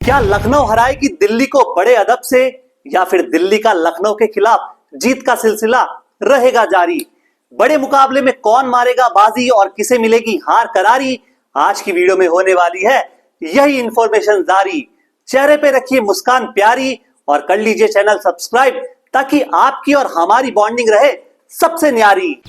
क्या लखनऊ हराएगी दिल्ली को बड़े अदब से, या फिर दिल्ली का लखनऊ के खिलाफ जीत का सिलसिला रहेगा जारी? बड़े मुकाबले में कौन मारेगा बाजी और किसे मिलेगी हार करारी? आज की वीडियो में होने वाली है यही इंफॉर्मेशन जारी। चेहरे पे रखिए मुस्कान प्यारी और कर लीजिए चैनल सब्सक्राइब, ताकि आपकी और हमारी बॉन्डिंग रहे सबसे न्यारी।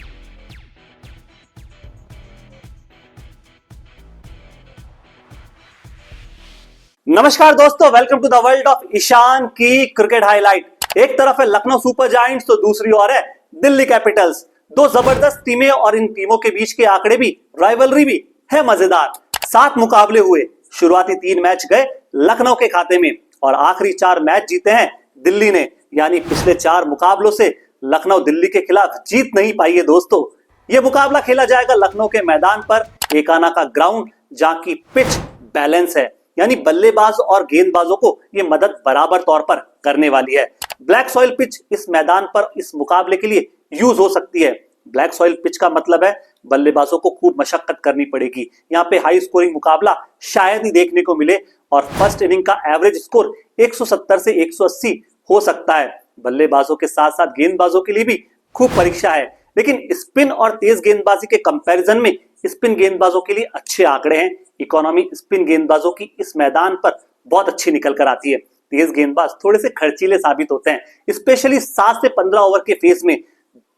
नमस्कार दोस्तों, welcome to the world of Ishaan की क्रिकेट हाईलाइट। एक तरफ है लखनऊ सुपर जायंट्स तो दूसरी ओर है दिल्ली कैपिटल्स। दो जबरदस्त टीमें और इन टीमों के बीच के आंकड़े भी, राइवलरी भी है मजेदार। 7 मुकाबले हुए, शुरुआती 3 मैच गए लखनऊ के खाते में और आखिरी 4 मैच जीते हैं दिल्ली ने। यानी पिछले 4 मुकाबलों से लखनऊ दिल्ली के खिलाफ जीत नहीं पाई है दोस्तों। यह मुकाबला खेला जाएगा लखनऊ के मैदान पर, एकाना का ग्राउंड, जहां की पिच बैलेंस है, यानी बल्लेबाज और गेंदबाजों को यह मदद बराबर तौर पर करने वाली है। ब्लैक सॉइल पिच इस मैदान पर इस मुकाबले के लिए यूज हो सकती है। ब्लैक सॉइल पिच का मतलब है बल्लेबाजों को खूब मशक्कत करनी पड़ेगी। यहाँ पे हाई स्कोरिंग मुकाबला शायद ही देखने को मिले और फर्स्ट इनिंग का एवरेज स्कोर 170 से 180 हो सकता है। बल्लेबाजों के साथ साथ गेंदबाजों के लिए भी खूब परीक्षा है, लेकिन स्पिन और तेज गेंदबाजी के कंपैरिजन में स्पिन गेंदबाजों के लिए अच्छे आंकड़े हैं। इकोनॉमी स्पिन गेंदबाजों की इस मैदान पर बहुत अच्छी निकल कर आती है। तेज गेंदबाज थोड़े से खर्चीले साबित होते हैं, स्पेशली 7 से 15 ओवर के फेज में।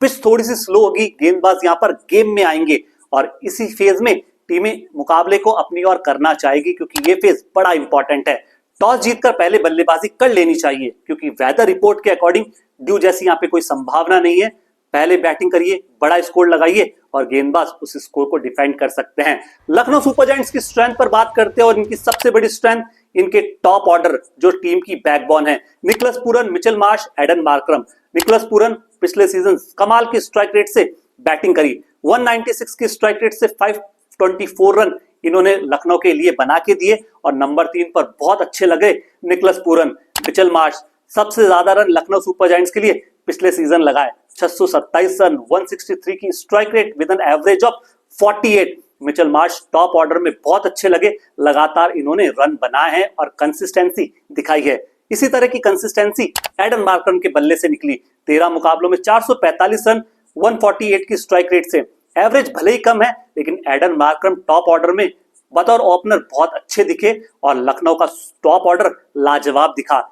पिच थोड़ी सी स्लो होगी, गेंदबाज यहाँ पर गेम में आएंगे और इसी फेज में टीमें मुकाबले को अपनी ओर करना चाहेगी, क्योंकि ये फेज बड़ा इंपॉर्टेंट है। टॉस जीतकर पहले बल्लेबाजी कर लेनी चाहिए, क्योंकि वेदर रिपोर्ट के अकॉर्डिंग ड्यू जैसी यहाँ पे कोई संभावना नहीं है। पहले बैटिंग करिए, बड़ा स्कोर लगाइए और गेंदबाज उस स्कोर को डिफेंड कर सकते हैं। लखनऊ सुपर जायंट्स की स्ट्रेंथ पर बात करते हैं और इनकी सबसे बड़ी स्ट्रेंथ इनके टॉप ऑर्डर, जो टीम की बैकबोन है। Nicholas Pooran, Mitchell Marsh, Aiden Markram. Nicholas Pooran पिछले सीजन कमाल की स्ट्राइक रेट से बैटिंग करी, 196 की स्ट्राइक रेट से 524 रन इन्होंने लखनऊ के लिए बना के दिए और नंबर 3 पर बहुत अच्छे लगे निकोलस पूरन। मिचेल मार्श सबसे ज्यादा रन लखनऊ सुपर जायंट्स के लिए पिछले सीजन लगाए, 627 रन, 163 की strike rate with an average of 48। Mitchell Marsh top order में बहुत अच्छे लगे, लगातार इन्होंने रन बनाए हैं और कंसिस्टेंसी दिखाई है। इसी तरह की कंसिस्टेंसी एडन मार्करम के बल्ले से निकली। 13 मुकाबलों में 445 रन, 148 की स्ट्राइक रेट से। एवरेज भले ही कम है, लेकिन एडन मार्करम टॉप ऑर्डर में बतौर ओपनर बहुत अच्छे दिखे और लखनऊ का टॉप ऑर्डर लाजवाब दिखा।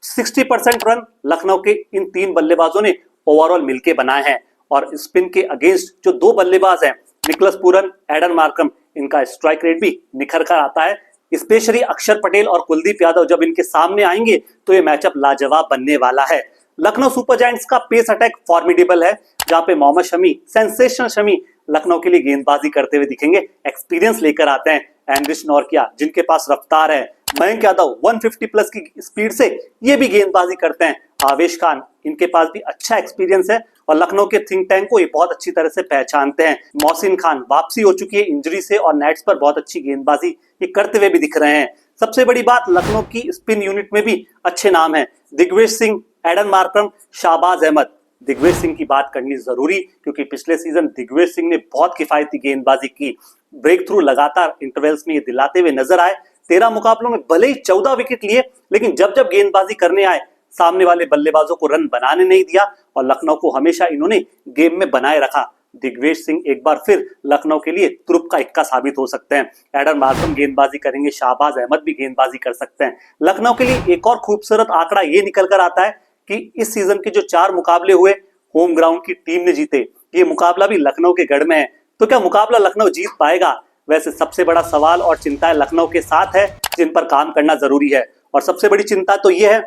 60% रन लखनऊ के इन 3 बल्लेबाजों ने ओवरऑल मिलके बनाए हैं और स्पिन के अगेंस्ट जो 2 बल्लेबाज हैं, निकोलस पूरन, एडन मार्करम, इनका स्ट्राइक रेट भी निखर कर आता है। स्पेशली अक्षर पटेल और कुलदीप यादव जब इनके सामने आएंगे तो ये मैचअप लाजवाब बनने वाला है। लखनऊ सुपर जायंट्स का पेस अटैक फॉर्मिडेबल है, जहां पे मोहम्मद शमी, सेंसेशनल शमी लखनऊ के लिए गेंदबाजी करते हुए दिखेंगे। एक्सपीरियंस लेकर आते हैं। एंड्रिश नॉर्किया, जिनके पास रफ्तार है। मयंक यादव 150 प्लस की स्पीड से ये भी गेंदबाजी करते हैं। आवेश खान, इनके पास भी अच्छा एक्सपीरियंस है और लखनऊ के थिंक टैंक को ये बहुत अच्छी तरह से पहचानते हैं। मोहसिन खान वापसी हो चुकी है इंजरी से और नेट्स पर बहुत अच्छी गेंदबाजी ये करते हुए भी दिख रहे हैं। सबसे बड़ी बात, लखनऊ की स्पिन यूनिट में भी अच्छे नाम हैं। Digvijay Singh, Aiden Markram, Shahbaz Ahmed. दिग्विजय सिंह की बात करनी जरूरी, क्योंकि पिछले सीजन दिग्विजय सिंह ने बहुत किफायती गेंदबाजी की। ब्रेक थ्रू लगातार इंटरवल्स में ये दिलाते हुए नजर आए। 13 मुकाबलों में भले ही 14 विकेट लिए, लेकिन जब जब गेंदबाजी करने आए सामने वाले बल्लेबाजों को रन बनाने नहीं दिया और लखनऊ को हमेशा इन्होंने गेम में बनाए रखा। दिग्विजय सिंह एक बार फिर लखनऊ के लिए तुरुप का इक्का साबित हो सकते हैं। एडन मार्करम गेंदबाजी करेंगे, शाहबाज अहमद भी गेंदबाजी कर सकते हैं। लखनऊ के लिए एक और खूबसूरत आंकड़ा ये निकल कर आता है कि इस सीजन के जो 4 मुकाबले हुए होम ग्राउंड की टीम ने जीते, ये मुकाबला भी लखनऊ के गढ़ में है। तो क्या मुकाबला लखनऊ जीत पाएगा? वैसे सबसे बड़ा सवाल और चिंता लखनऊ के साथ है, जिन पर काम करना जरूरी है। और सबसे बड़ी चिंता तो यह है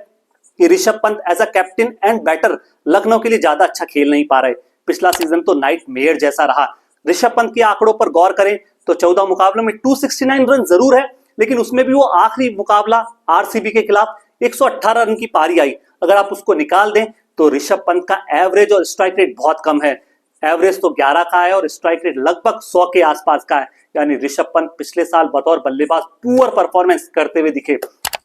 कि Rishabh Pant as a captain and batter Lucknow के लिए ज्यादा अच्छा खेल नहीं पा रहे। पिछला सीजन तो नाइट मेयर जैसा रहा। ऋषभ पंत के आंकड़ों पर गौर करें तो 14 मुकाबलों में 269 रन जरूर है, लेकिन उसमें भी वो आखिरी मुकाबला आरसीबी के खिलाफ 118 रन की पारी आई। अगर आप उसको निकाल दें तो ऋषभ पंत का एवरेज और स्ट्राइक रेट बहुत कम है। एवरेज तो 11 का है और स्ट्राइक रेट लगभग 100 के आसपास का है। यानी ऋषभ पंत पिछले साल बतौर बल्लेबाज पुअर परफॉर्मेंस करते हुए दिखे।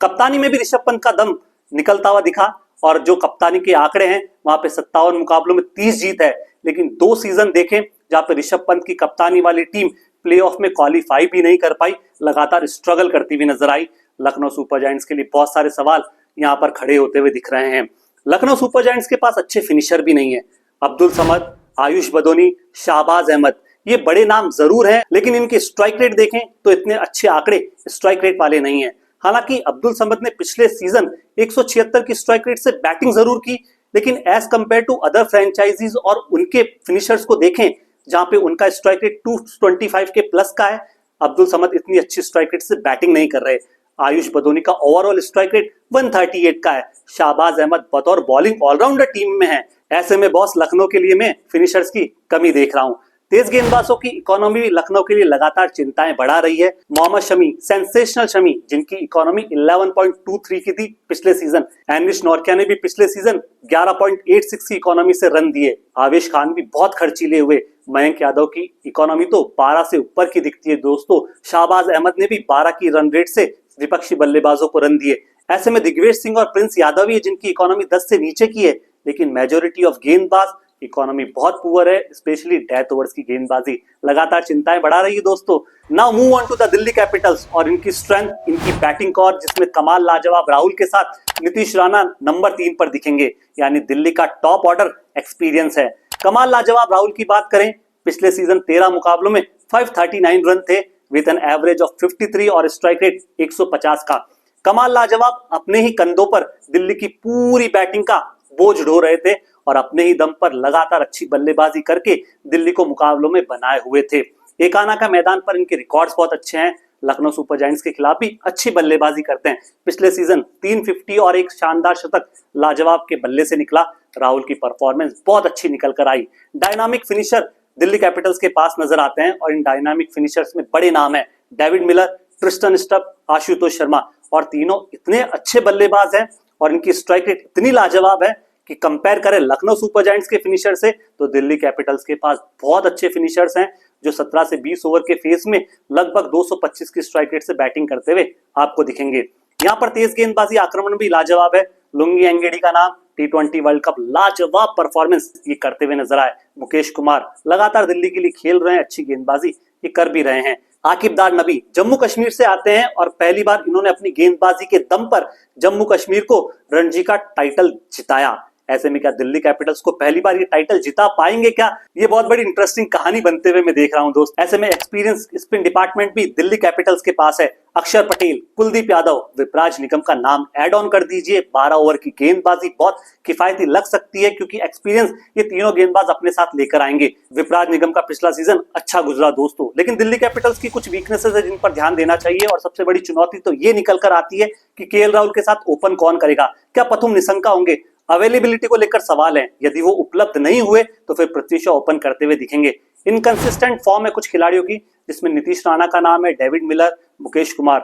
कप्तानी में भी ऋषभ पंत का दम निकलता हुआ दिखा और जो कप्तानी के आंकड़े हैं वहां पे 57 मुकाबलों में 30 जीत है। लेकिन 2 सीजन देखें जहां पे ऋषभ पंत की कप्तानी वाली टीम प्लेऑफ में क्वालिफाई भी नहीं कर पाई, लगातार स्ट्रगल करती हुई नजर आई। लखनऊ सुपर जायंट्स के लिए बहुत सारे सवाल यहाँ पर खड़े होते हुए दिख रहे हैं। लखनऊ सुपर जायंट्स के पास अच्छे फिनिशर भी नहीं है। अब्दुल समद, आयुष बदोनी, शाहबाज अहमद, ये बड़े नाम जरूर हैं, लेकिन इनके स्ट्राइक रेट देखें तो इतने अच्छे आंकड़े स्ट्राइक रेट वाले नहीं है। हालांकि अब्दुल समद ने पिछले सीजन 176 की स्ट्राइक रेट से बैटिंग जरूर की, लेकिन as compare to other franchises और उनके फिनिशर्स को देखें जहां पे उनका स्ट्राइक रेट 225 के प्लस का है, अब्दुल समद इतनी अच्छी स्ट्राइक रेट से बैटिंग नहीं कर रहे। आयुष बदोनी का ओवरऑल स्ट्राइक रेट 138 का है। शाहबाज अहमद बतौर बॉलिंग ऑलराउंडर टीम में है। ऐसे में बॉस लखनऊ के लिए मैं फिनिशर्स की कमी देख रहा हूं। तेज गेंदबाजों की इकोनॉमी लखनऊ के लिए लगातार चिंताएं बढ़ा रही है। मोहम्मद शमी, सेंसेशनल शमी, जिनकी इकोनॉमी 11.23 की थी पिछले सीजन। एनिश नोरकिया ने भी पिछले सीजन 11.86 की इकोनॉमी से रन दिए। आवेश खान भी बहुत खर्चीले हुए। मयंक यादव की इकोनॉमी तो 12 से ऊपर की दिखती है दोस्तों। शाहबाज अहमद ने भी 12 की रन रेट से विपक्षी बल्लेबाजों को रन दिए। ऐसे में दिग्वेश सिंह और प्रिंस यादव ही जिनकी इकोनॉमी 10 से नीचे की है, लेकिन मेजोरिटी ऑफ गेंदबाज इकोनॉमी बहुत पुअर है, स्पेशली डेथ ओवर्स की गेंदबाजी लगातार चिंताएं बढ़ा रही है दोस्तों। Now move on to the Delhi Capitals और इनकी स्ट्रेंथ, इनकी बैटिंग कॉर, जिसमें कमाल लाजवाब राहुल के साथ नीतीश राणा नंबर 3 पर दिखेंगे, यानी दिल्ली का टॉप ऑर्डर एक्सपीरियंस है। कमाल लाजवाब राहुल की बात करें, पिछले सीजन 13 मुकाबलों में 539 रन थे विद एन एवरेज ऑफ 53 और स्ट्राइक रेट 150 का। कमाल लाजवाब अपने ही कंधों पर दिल्ली की पूरी बैटिंग का बोझ ढो रहे थे और अपने ही दम पर लगातार अच्छी बल्लेबाजी करके दिल्ली को मुकाबलों में बनाए हुए थे। एकाना का मैदान पर इनके रिकॉर्ड्स बहुत अच्छे हैं। लखनऊ सुपर जायंट्स के खिलाफ भी अच्छी बल्लेबाजी करते हैं। पिछले सीजन 350 और एक शानदार शतक लाजवाब के बल्ले से निकला। राहुल की परफॉर्मेंस बहुत अच्छी निकल कर आई। डायनामिक फिनिशर दिल्ली कैपिटल्स के पास नजर आते हैं और इन डायनामिक फिनिशर्स में बड़े नाम है David Miller, Tristan stub, Ashutosh Sharma, और तीनों इतने अच्छे बल्लेबाज हैं और इनकी स्ट्राइक रेट इतनी लाजवाब है कि कंपेयर करें लखनऊ सुपर जायंट्स के फिनिशर से तो दिल्ली कैपिटल्स के पास बहुत अच्छे फिनिशर्स हैं जो 17 से 20 ओवर के फेज में लगभग 225 की स्ट्राइक रेट से बैटिंग करते हुए आपको दिखेंगे। यहाँ पर तेज गेंदबाजी आक्रमण भी लाजवाब है। लुंगी एंगेडी का नाम T20 वर्ल्ड कप लाजवाब परफॉर्मेंस ये करते हुए नजर आए। मुकेश कुमार लगातार दिल्ली के लिए खेल रहे हैं, अच्छी गेंदबाजी ये कर भी रहे हैं। आकिबदार नबी जम्मू कश्मीर से आते हैं और पहली बार इन्होंने अपनी गेंदबाजी के दम पर जम्मू कश्मीर को रणजी का टाइटल जिताया। ऐसे में क्या दिल्ली कैपिटल्स को पहली बार ये टाइटल जिता पाएंगे क्या? ये बहुत बड़ी इंटरेस्टिंग कहानी बनते हुए मैं देख रहा हूं दोस्त। ऐसे में एक्सपीरियंस स्पिन डिपार्टमेंट भी दिल्ली कैपिटल्स के पास है। अक्षर पटेल, कुलदीप यादव, विपराज निगम का नाम ऐड ऑन कर दीजिए। 12 ओवर की गेंदबाजी बहुत किफायती लग सकती है क्योंकि एक्सपीरियंस ये तीनों गेंदबाज अपने साथ लेकर आएंगे। विपराज निगम का पिछला सीजन अच्छा गुजरा दोस्तों, लेकिन दिल्ली कैपिटल्स की कुछ वीकनेसेस है जिन पर ध्यान देना चाहिए और सबसे बड़ी चुनौती तो ये निकल कर आती है कि केएल राहुल के साथ ओपन कौन करेगा। क्या पथुम निशंका होंगे? अवेलेबिलिटी को लेकर सवाल है। यदि वो उपलब्ध नहीं हुए तो फिर पृथ्वी शॉ ओपन करते हुए दिखेंगे। इनकंसिस्टेंट फॉर्म है कुछ खिलाड़ियों की, जिसमें नीतीश राणा का नाम है, David Miller, Mukesh Kumar.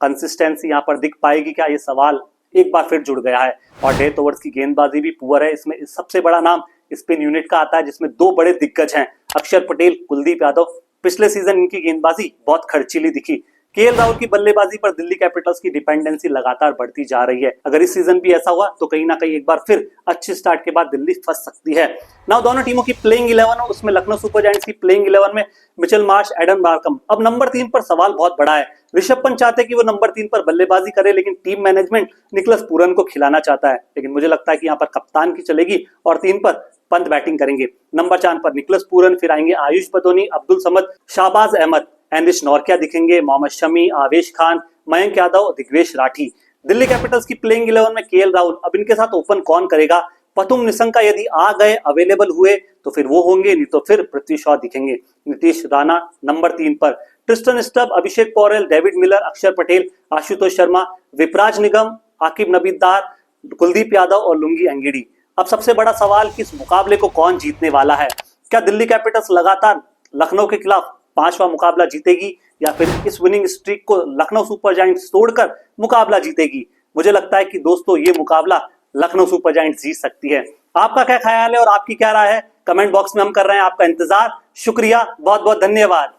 Consistency यहाँ पर दिख पाएगी क्या? ये सवाल एक बार फिर जुड़ गया है। और डेथ ओवर्स की गेंदबाजी भी पुअर है। इसमें सबसे बड़ा नाम स्पिन यूनिट का आता है जिसमें 2 बड़े दिग्गज हैं, अक्षर पटेल, कुलदीप यादव। पिछले सीजन इनकी गेंदबाजी बहुत खर्चीली दिखी। केएल राहुल की बल्लेबाजी पर दिल्ली कैपिटल्स की डिपेंडेंसी लगातार बढ़ती जा रही है। अगर इस सीजन भी ऐसा हुआ तो कहीं ना कहीं एक बार फिर अच्छे स्टार्ट के बाद दिल्ली फंस सकती है। नाउ दोनों टीमों की प्लेइंग 11 है, उसमें लखनऊ सुपर जायंट्स की प्लेइंग 11 में मिचेल मार्श, एडन मार्कम। अब नंबर 3 पर सवाल बहुत बड़ा है। ऋषभ पंत चाहते हैं कि वो नंबर 3 पर बल्लेबाजी करे, लेकिन टीम मैनेजमेंट निकलस पूरन को खिलाना चाहता है। लेकिन मुझे लगता है कि यहाँ पर कप्तान की चलेगी और 3 पर पंत बैटिंग करेंगे। नंबर 4 पर निकलस पूरन, फिर आएंगे आयुष बदोनी, अब्दुल समद, शाहबाज अहमद, एनिश नोरकिया दिखेंगे, मोहम्मद शमी, आवेश खान, मयंक यादव, दिग्वेश राठी। दिल्ली कैपिटल्स की प्लेइंग 11 में केएल राहुल। अब इनके साथ ओपन कौन करेगा? पथुम निशंका यदि आ गए, अवेलेबल हुए तो फिर वो होंगे, नहीं तो फिर पृथ्वी शॉ दिखेंगे। नीतीश राणा नंबर 3 पर, ट्रिस्टन स्टब, अभिषेक पौरेल, डेविड मिलर, अक्षर पटेल, आशुतोष शर्मा, विपराज निगम, आकिब नबीदार, कुलदीप यादव और लुंगी एंगेडी। अब सबसे बड़ा सवाल कि इस मुकाबले को कौन जीतने वाला है? क्या दिल्ली कैपिटल्स लगातार लखनऊ के खिलाफ 5वां मुकाबला जीतेगी या फिर इस विनिंग स्ट्रीक को लखनऊ सुपर जायंट्स तोड़कर मुकाबला जीतेगी? मुझे लगता है कि दोस्तों ये मुकाबला लखनऊ सुपर जायंट्स जीत सकती है। आपका क्या ख्याल है और आपकी क्या राय है? कमेंट बॉक्स में हम कर रहे हैं आपका इंतजार। शुक्रिया, बहुत बहुत धन्यवाद।